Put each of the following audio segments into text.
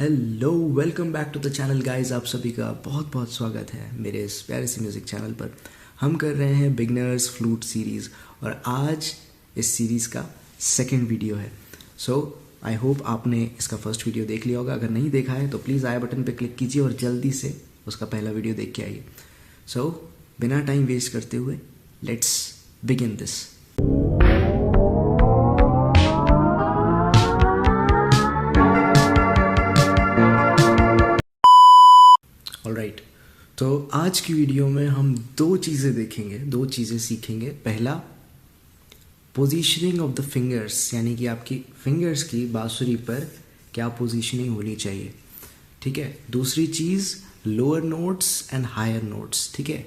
Hello, welcome back to the channel guys. आप सभी का बहुत बहुत स्वागत है मेरे इस प्यारे सी म्यूज़िक चैनल पर। हम कर रहे हैं बिगनर्स फ्लूट सीरीज़ और आज इस सीरीज़ का सेकंड वीडियो है। सो आई होप आपने इसका फर्स्ट वीडियो देख लिया होगा। अगर नहीं देखा है तो प्लीज़ आई बटन पर क्लिक कीजिए और जल्दी से उसका पहला वीडियो देख के आइए। सो बिना टाइम वेस्ट करते हुए लेट्स बिगिन दिस। ऑलराइट, तो आज की वीडियो में हम दो चीज़ें देखेंगे, दो चीज़ें सीखेंगे। पहला, पोजीशनिंग ऑफ द फिंगर्स, यानी कि आपकी फिंगर्स की बांसुरी पर क्या पोजीशनिंग होनी चाहिए, ठीक है। दूसरी चीज़, lower notes and higher notes, ठीक है।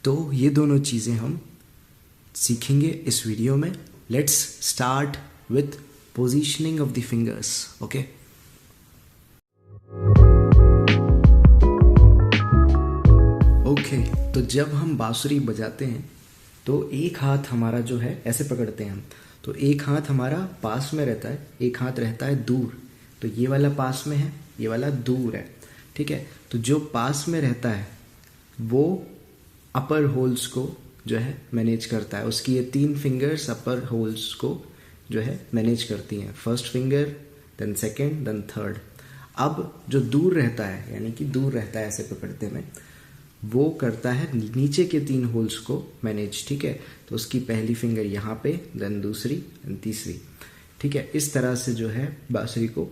तो ये दोनों चीज़ें हम सीखेंगे इस वीडियो में। Let's start with positioning of the fingers, okay. Okay, तो जब हम बांसुरी बजाते हैं तो एक हाथ हमारा जो है ऐसे पकड़ते हैं हम, तो एक हाथ हमारा पास में रहता है, एक हाथ रहता है दूर। तो ये वाला पास में है, ये वाला दूर है, ठीक है। तो जो पास में रहता है वो अपर होल्स को जो है मैनेज करता है। उसकी ये तीन फिंगर्स अपर होल्स को जो है मैनेज करती हैं। First finger, then second, then third. अब जो दूर रहता है, यानी कि दूर रहता है ऐसे पकड़ते में, वो करता है नीचे के तीन होल्स को मैनेज, ठीक है। तो उसकी पहली फिंगर यहाँ पे, देन दूसरी, देन तीसरी, ठीक है। इस तरह से जो है बांसुरी को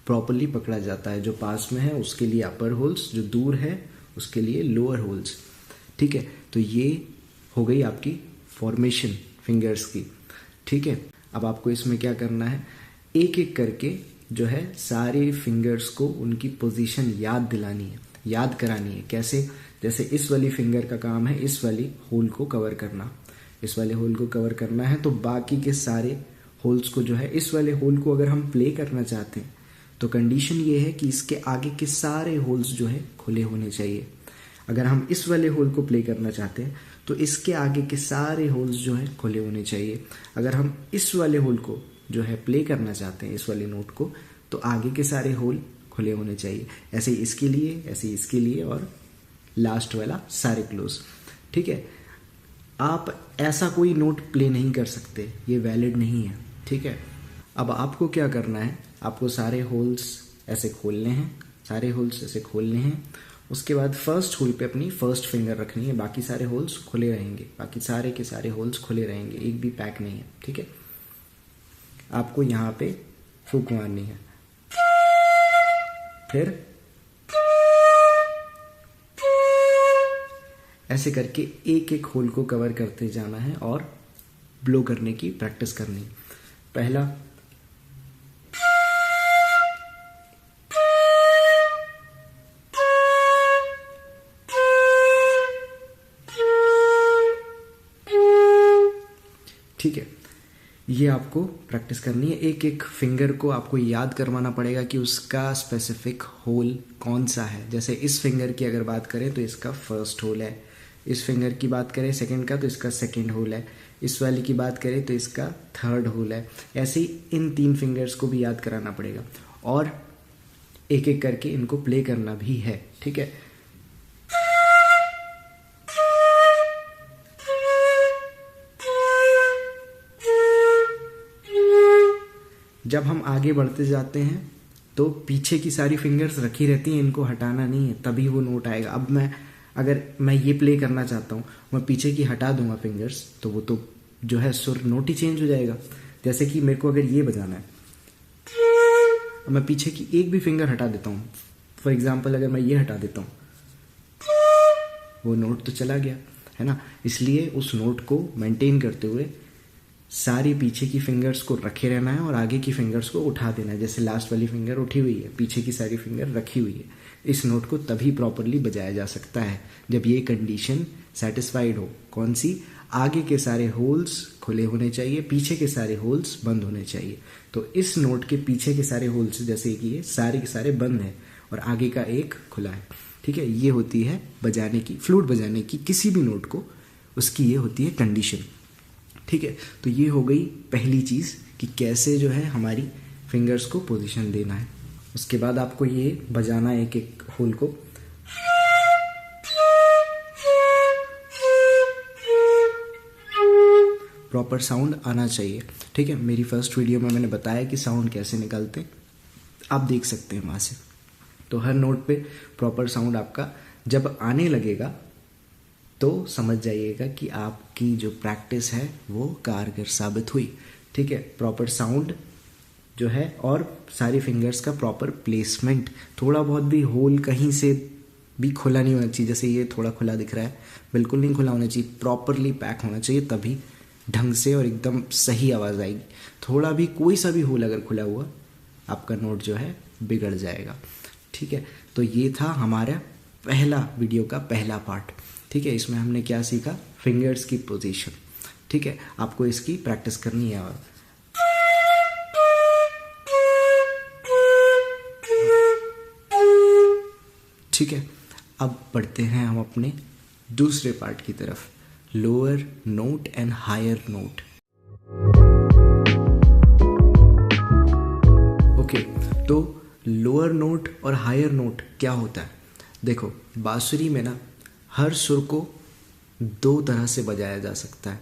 प्रॉपरली पकड़ा जाता है। जो पास में है उसके लिए अपर होल्स, जो दूर है उसके लिए लोअर होल्स, ठीक है। तो ये हो गई आपकी फॉर्मेशन फिंगर्स की, ठीक है। अब आपको इसमें क्या करना है, एक एक करके जो है सारे फिंगर्स को उनकी पोजीशन याद दिलानी है, याद करानी है। कैसे? जैसे इस वाली फिंगर का काम है इस वाली होल को कवर करना, इस वाले होल को कवर करना है। तो बाकी के सारे होल्स को जो है, इस वाले होल को अगर हम प्ले करना चाहते हैं तो कंडीशन ये है कि इसके आगे के सारे होल्स जो है खुले होने चाहिए। अगर हम इस वाले होल को प्ले करना चाहते हैं तो इसके आगे के सारे होल्स जो है खुले होने चाहिए। अगर हम इस वाले होल को जो है प्ले करना चाहते हैं, इस वाले नोट को, तो आगे के सारे होल खुले होने चाहिए। ऐसे ही इसके लिए, ऐसे ही इसके लिए, और लास्ट वाला सारे क्लोज, ठीक है। आप ऐसा कोई नोट प्ले नहीं कर सकते, ये वैलिड नहीं है, ठीक है। अब आपको क्या करना है, आपको सारे होल्स ऐसे खोलने हैं, सारे होल्स ऐसे खोलने हैं। उसके बाद फर्स्ट होल पे अपनी फर्स्ट फिंगर रखनी है, बाकी सारे होल्स खुले रहेंगे, बाकी सारे के सारे होल्स खुले रहेंगे, एक भी पैक नहीं है, ठीक है। आपको यहाँ पे फूंक मारनी है, फिर ऐसे करके एक एक होल को कवर करते जाना है और ब्लो करने की प्रैक्टिस करनी है। पहला, ठीक है, ये आपको प्रैक्टिस करनी है। एक एक फिंगर को आपको याद करवाना पड़ेगा कि उसका स्पेसिफिक होल कौन सा है। जैसे इस फिंगर की अगर बात करें तो इसका फर्स्ट होल है, इस फिंगर की बात करें सेकंड का तो इसका सेकंड होल है, इस वाली की बात करें तो इसका थर्ड होल है। ऐसे ही इन तीन फिंगर्स को भी याद कराना पड़ेगा और एक एक करके इनको प्ले करना भी है, ठीक है। जब हम आगे बढ़ते जाते हैं तो पीछे की सारी फिंगर्स रखी रहती हैं, इनको हटाना नहीं है, तभी वो नोट आएगा। अब अगर मैं ये प्ले करना चाहता हूँ, मैं पीछे की हटा दूंगा फिंगर्स, तो वो तो जो है सुर, नोट ही चेंज हो जाएगा। जैसे कि मेरे को अगर ये बजाना है, मैं पीछे की एक भी फिंगर हटा देता हूँ, फॉर एग्जाम्पल अगर मैं ये हटा देता हूँ, वो नोट तो चला गया, है ना। इसलिए उस नोट को मेंटेन करते हुए सारी पीछे की फिंगर्स को रखे रहना है और आगे की फिंगर्स को उठा देना है। जैसे लास्ट वाली फिंगर उठी हुई है, पीछे की सारी फिंगर रखी हुई है। इस नोट को तभी प्रॉपरली बजाया जा सकता है जब ये कंडीशन सेटिस्फाइड हो। कौन सी? आगे के सारे होल्स खुले होने चाहिए, पीछे के सारे होल्स बंद होने चाहिए। तो इस नोट के पीछे के सारे होल्स, जैसे कि ये सारे के सारे बंद हैं और आगे का एक खुला है, ठीक है। ये होती है बजाने की, फ्लूट बजाने की किसी भी नोट को, उसकी ये होती है कंडीशन, ठीक है। तो ये हो गई पहली चीज़ कि कैसे जो है हमारी फिंगर्स को पोजीशन देना है। उसके बाद आपको ये बजाना है एक एक होल को। प्रॉपर साउंड आना चाहिए, ठीक है। मेरी फर्स्ट वीडियो में मैंने बताया कि साउंड कैसे निकालते हैं, आप देख सकते हैं वहाँ से। तो हर नोट पे प्रॉपर साउंड आपका जब आने लगेगा तो समझ जाइएगा कि आपकी जो प्रैक्टिस है वो कारगर साबित हुई, ठीक है। प्रॉपर साउंड जो है और सारी फिंगर्स का प्रॉपर प्लेसमेंट, थोड़ा बहुत भी होल कहीं से भी खुला नहीं होना चाहिए। जैसे ये थोड़ा खुला दिख रहा है, बिल्कुल नहीं खुला होना चाहिए, प्रॉपरली पैक होना चाहिए, तभी ढंग से और एकदम सही आवाज़ आएगी। थोड़ा भी कोई सा भी होल अगर खुला हुआ, आपका नोट जो है बिगड़ जाएगा, ठीक है। तो ये था हमारा पहला वीडियो का पहला पार्ट, ठीक है। इसमें हमने क्या सीखा, फिंगर्स की पोजीशन, ठीक है। आपको इसकी प्रैक्टिस करनी है। और ठीक है, अब बढ़ते हैं हम अपने दूसरे पार्ट की तरफ, lower note and higher note. Okay, तो लोअर नोट और हायर नोट क्या होता है? देखो, बांसुरी में ना हर सुर को दो तरह से बजाया जा सकता है।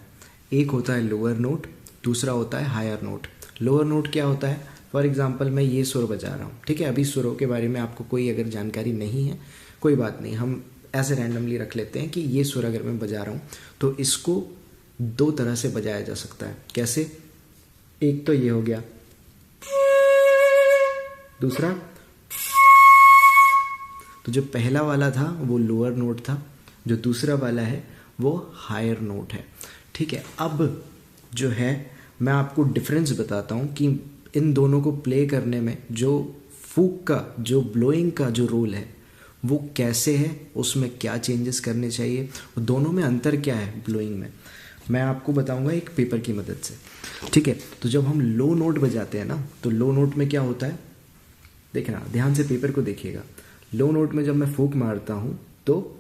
एक होता है लोअर नोट, दूसरा होता है हायर नोट। लोअर नोट क्या होता है? फॉर एग्जाम्पल मैं ये सुर बजा रहा हूँ, ठीक है। अभी सुरों के बारे में आपको कोई अगर जानकारी नहीं है, कोई बात नहीं, हम ऐसे रैंडमली रख लेते हैं कि ये सुर अगर मैं बजा रहा हूँ तो इसको दो तरह से बजाया जा सकता है। कैसे? एक तो ये हो गया, दूसरा, तो जो पहला वाला था वो लोअर नोट था, जो दूसरा वाला है वो हायर नोट है, ठीक है। अब जो है मैं आपको डिफरेंस बताता हूँ कि इन दोनों को प्ले करने में जो फूक का, जो ब्लोइंग का जो रोल है वो कैसे है, उसमें क्या चेंजेस करने चाहिए, दोनों में अंतर क्या है ब्लोइंग में, मैं आपको बताऊंगा एक पेपर की मदद से, ठीक है। तो जब हम लो नोट बजाते हैं ना, तो लो नोट में क्या होता है, देखना ध्यान से, पेपर को देखिएगा। लो नोट में जब मैं फूक मारता हूं तो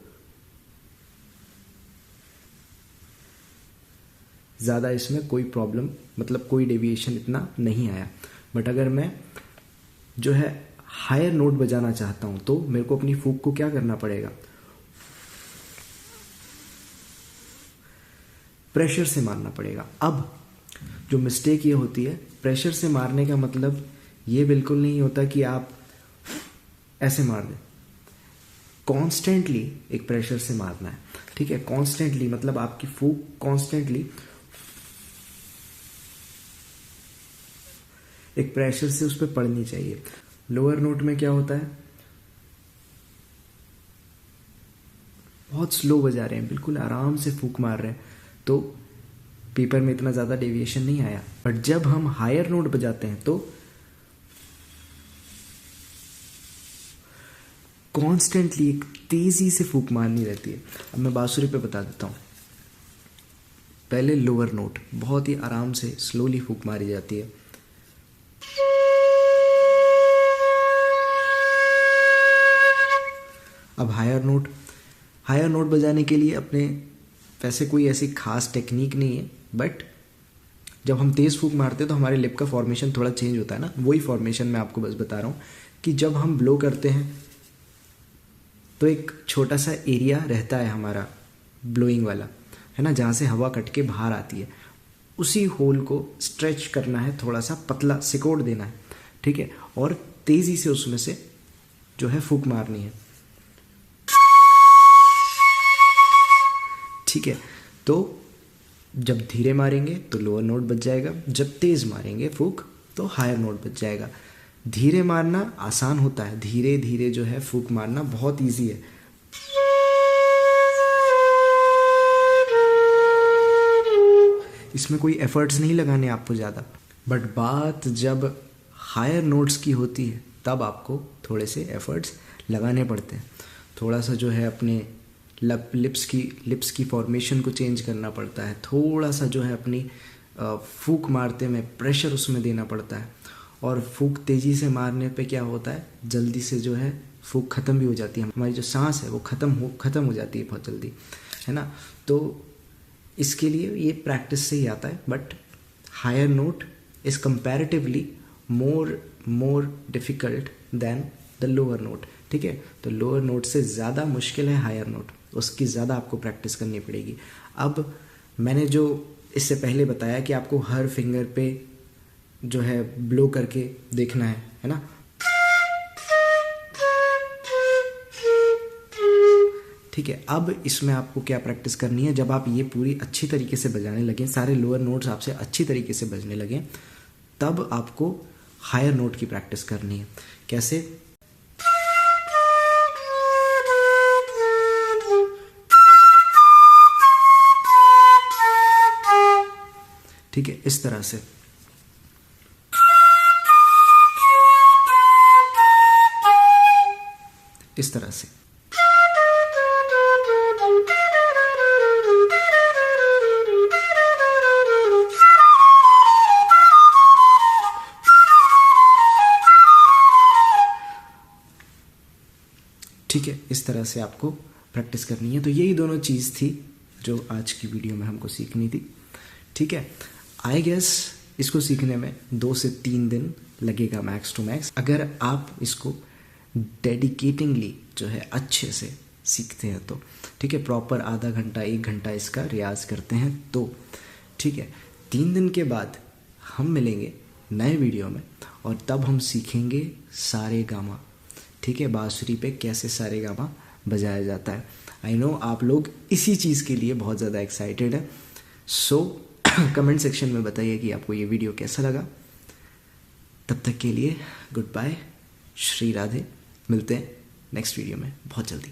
ज़्यादा इसमें कोई प्रॉब्लम, मतलब कोई डेविएशन इतना नहीं आया। बट अगर मैं जो है हायर नोट बजाना चाहता हूं तो मेरे को अपनी फूक को क्या करना पड़ेगा, प्रेशर से मारना पड़ेगा। अब जो मिस्टेक ये होती है, प्रेशर से मारने का मतलब ये बिल्कुल नहीं होता कि आप ऐसे मार दें, कॉन्स्टेंटली एक प्रेशर से मारना है, ठीक है। कॉन्स्टेंटली मतलब आपकी फूक कॉन्स्टेंटली एक प्रेशर से उस पर पड़नी चाहिए। लोअर नोट में क्या होता है, बहुत स्लो बजा रहे हैं, बिल्कुल आराम से फूक मार रहे हैं, तो पेपर में इतना ज़्यादा डेविएशन नहीं आया। बट जब हम हायर नोट बजाते हैं तो कॉन्स्टेंटली एक तेजी से फूक मारनी रहती है। अब मैं बांसुरी पे बता देता हूँ। पहले लोअर नोट बहुत ही आराम से स्लोली फूक मारी जाती है, अब हायर नोट, हायर नोट बजाने के लिए अपने वैसे कोई ऐसी खास टेक्निक नहीं है, बट जब हम तेज़ फूक मारते हैं तो हमारे लिप का फॉर्मेशन थोड़ा चेंज होता है ना, वही फॉर्मेशन मैं आपको बस बता रहा हूँ कि जब हम ब्लो करते हैं तो एक छोटा सा एरिया रहता है हमारा ब्लोइंग वाला, है ना, जहाँ से हवा कट के बाहर आती है, उसी होल को स्ट्रेच करना है, थोड़ा सा पतला सिकोड़ देना है, ठीक है, और तेज़ी से उसमें से जो है फूक मारनी है, ठीक है। तो जब धीरे मारेंगे तो लोअर नोट बज जाएगा, जब तेज़ मारेंगे फूक तो हायर नोट बज जाएगा। धीरे मारना आसान होता है, धीरे धीरे जो है फूक मारना बहुत इजी है। इसमें कोई एफर्ट्स नहीं लगाने आपको ज़्यादा। बट बात जब हायर नोट्स की होती है तब आपको थोड़े से एफर्ट्स लगाने पड़ते हैं, थोड़ा सा जो है अपने लिप्स की फॉर्मेशन को चेंज करना पड़ता है, थोड़ा सा जो है अपनी फूक मारते में प्रेशर उसमें देना पड़ता है। और फूक तेज़ी से मारने पे क्या होता है, जल्दी से जो है फूक ख़त्म भी हो जाती है, हमारी जो सांस है वो ख़त्म हो जाती है बहुत जल्दी, है ना। तो इसके लिए ये प्रैक्टिस से ही आता है। But higher note is comparatively more difficult than the lower note, ठीक है। तो लोअर नोट से ज़्यादा मुश्किल है हायर नोट, उसकी ज़्यादा आपको प्रैक्टिस करनी पड़ेगी। अब मैंने जो इससे पहले बताया कि आपको हर फिंगर पे जो है ब्लो करके देखना है ना। ठीक है, अब इसमें आपको क्या प्रैक्टिस करनी है, जब आप ये पूरी अच्छी तरीके से बजाने लगें, सारे लोअर नोट्स आपसे अच्छी तरीके से बजने लगें, तब आपको हायर नोट की प्रैक्टिस करनी है। कैसे? ठीक है, इस तरह से। इस तरह से। ठीक है, इस तरह से आपको प्रैक्टिस करनी है। तो यही दोनों चीज़ थी जो आज की वीडियो में हमको सीखनी थी। ठीक है, आई गेस इसको सीखने में 2 से 3 दिन लगेगा मैक्स टू मैक्स, अगर आप इसको डेडिकेटिंगली जो है अच्छे से सीखते हैं तो। ठीक है, प्रॉपर आधा घंटा 1 घंटा इसका रियाज करते हैं तो। ठीक है, 3 दिन के बाद हम मिलेंगे नए वीडियो में और तब हम सीखेंगे सारे गामा। ठीक है, बांसुरी पे कैसे सारे गामा बजाया जाता है। आई नो आप लोग इसी चीज़ के लिए बहुत ज़्यादा एक्साइटेड है। सो कमेंट सेक्शन में बताइए कि आपको ये वीडियो कैसा लगा। तब तक के लिए गुड बाय, श्री राधे। मिलते हैं नेक्स्ट वीडियो में बहुत जल्दी।